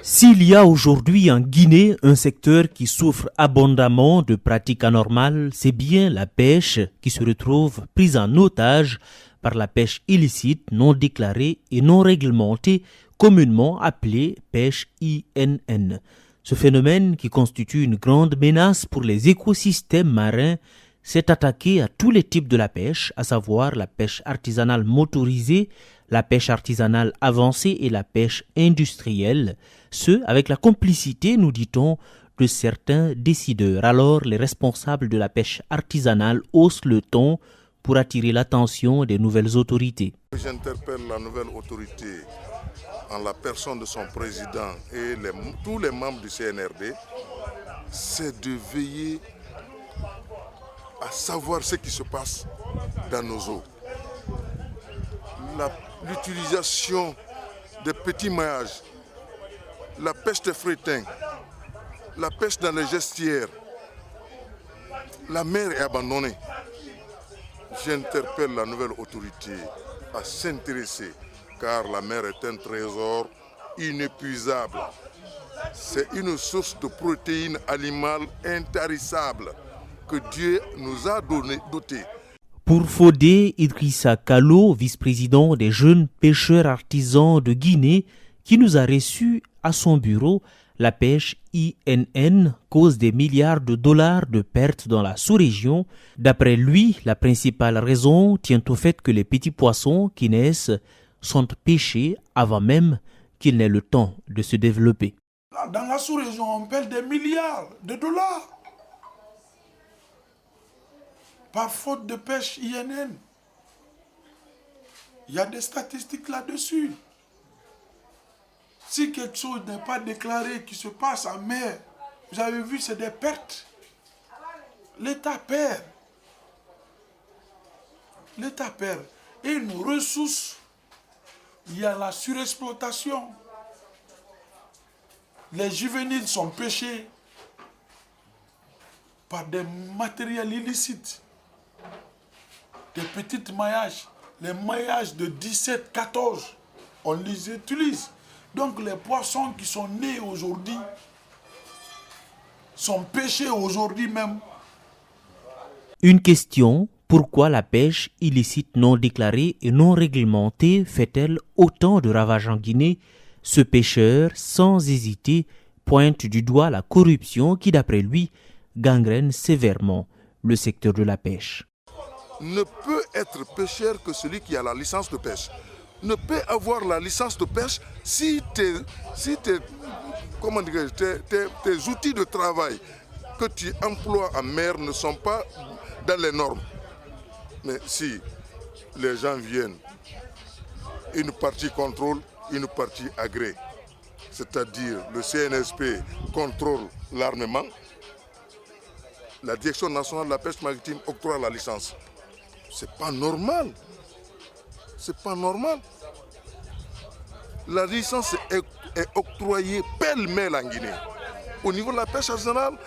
S'il y a aujourd'hui en Guinée un secteur qui souffre abondamment de pratiques anormales, c'est bien la pêche qui se retrouve prise en otage par la pêche illicite, non déclarée et non réglementée, communément appelée pêche INN. Ce phénomène, qui constitue une grande menace pour les écosystèmes marins, s'est attaqué à tous les types de la pêche, à savoir la pêche artisanale motorisée, la pêche artisanale avancée et la pêche industrielle, ce avec la complicité, nous dit-on, de certains décideurs. Alors les responsables de la pêche artisanale haussent le ton pour attirer l'attention des nouvelles autorités. J'interpelle la nouvelle autorité en la personne de son président et tous les membres du CNRD, c'est de veiller à savoir ce qui se passe dans nos eaux. L'utilisation des petits maillages, la pêche des frétins, la pêche dans les gestières, la mer est abandonnée. J'interpelle la nouvelle autorité à s'intéresser, car la mer est un trésor inépuisable. C'est une source de protéines animales intarissables que Dieu nous a dotées. Pour Fodé Idrissa Kallo, vice-président des jeunes pêcheurs artisans de Guinée, qui nous a reçus à son bureau, la pêche INN cause des milliards de dollars de pertes dans la sous-région. D'après lui, la principale raison tient au fait que les petits poissons qui naissent sont pêchés avant même qu'ils n'aient le temps de se développer. Dans la sous-région, on perd des milliards de dollars par faute de pêche INN. Il y a des statistiques là-dessus. Si quelque chose n'est pas déclaré qui se passe en mer, vous avez vu, c'est des pertes. L'État perd. L'État perd. Et nos ressources, il y a la surexploitation. Les juvéniles sont pêchés par des matériels illicites. Des petites maillages. Les maillages de 17, 14, on les utilise. Donc les poissons qui sont nés aujourd'hui sont pêchés aujourd'hui même. Une question, pourquoi la pêche illicite non déclarée et non réglementée fait-elle autant de ravages en Guinée? Ce pêcheur, sans hésiter, pointe du doigt la corruption qui, d'après lui, gangrène sévèrement le secteur de la pêche. Ne peut être pêcheur que celui qui a la licence de pêche. Ne peut avoir la licence de pêche si tes outils de travail que tu emploies en mer ne sont pas dans les normes. Mais si les gens viennent, une partie contrôle, une partie agrée, c'est-à-dire le CNSP contrôle l'armement, la Direction nationale de la pêche maritime octroie la licence. C'est pas normal. C'est pas normal. La licence est octroyée pêle-mêle en Guinée. Au niveau de la pêche artisanale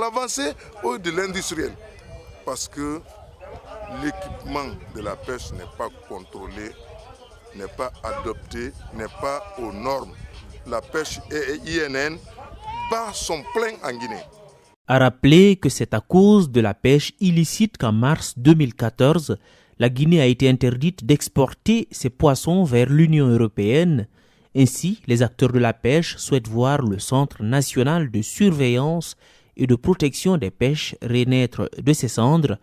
avancée ou de l'industriel. Parce que l'équipement de la pêche n'est pas contrôlé, n'est pas adopté, n'est pas aux normes. La pêche INN bat son plein en Guinée. A rappeler que c'est à cause de la pêche illicite qu'en mars 2014, la Guinée a été interdite d'exporter ses poissons vers l'Union européenne. Ainsi, les acteurs de la pêche souhaitent voir le Centre national de surveillance et de protection des pêches renaître de ses cendres.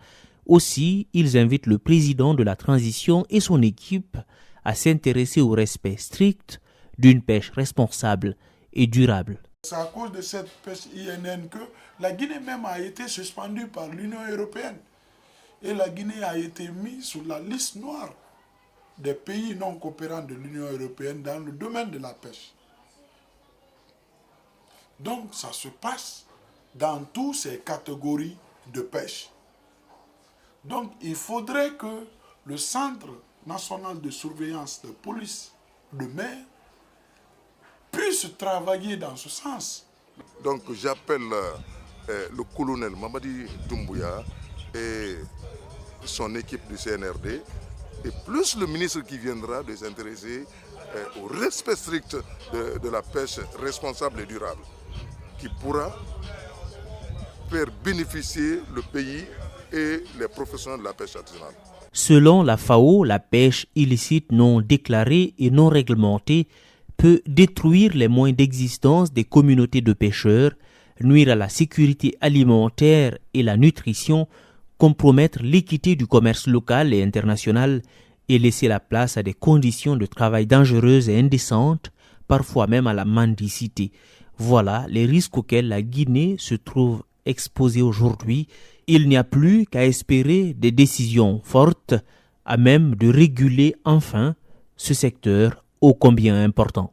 Aussi, ils invitent le président de la transition et son équipe à s'intéresser au respect strict d'une pêche responsable et durable. C'est à cause de cette pêche INN que la Guinée même a été suspendue par l'Union européenne. Et la Guinée a été mise sur la liste noire des pays non coopérants de l'Union européenne dans le domaine de la pêche. Donc ça se passe dans toutes ces catégories de pêche. Donc il faudrait que le Centre national de surveillance de police de mer puisse travailler dans ce sens. Donc j'appelle le colonel Mamadi Doumbouya et son équipe du CNRD et plus le ministre qui viendra de s'intéresser au respect strict de la pêche responsable et durable, qui pourra faire bénéficier le pays et les professionnels de la pêche artisanale. Selon la FAO, la pêche illicite non déclarée et non réglementée peut détruire les moyens d'existence des communautés de pêcheurs, nuire à la sécurité alimentaire et la nutrition, compromettre l'équité du commerce local et international et laisser la place à des conditions de travail dangereuses et indécentes, parfois même à la mendicité. Voilà les risques auxquels la Guinée se trouve exposée aujourd'hui. Il n'y a plus qu'à espérer des décisions fortes à même de réguler enfin ce secteur ô combien important.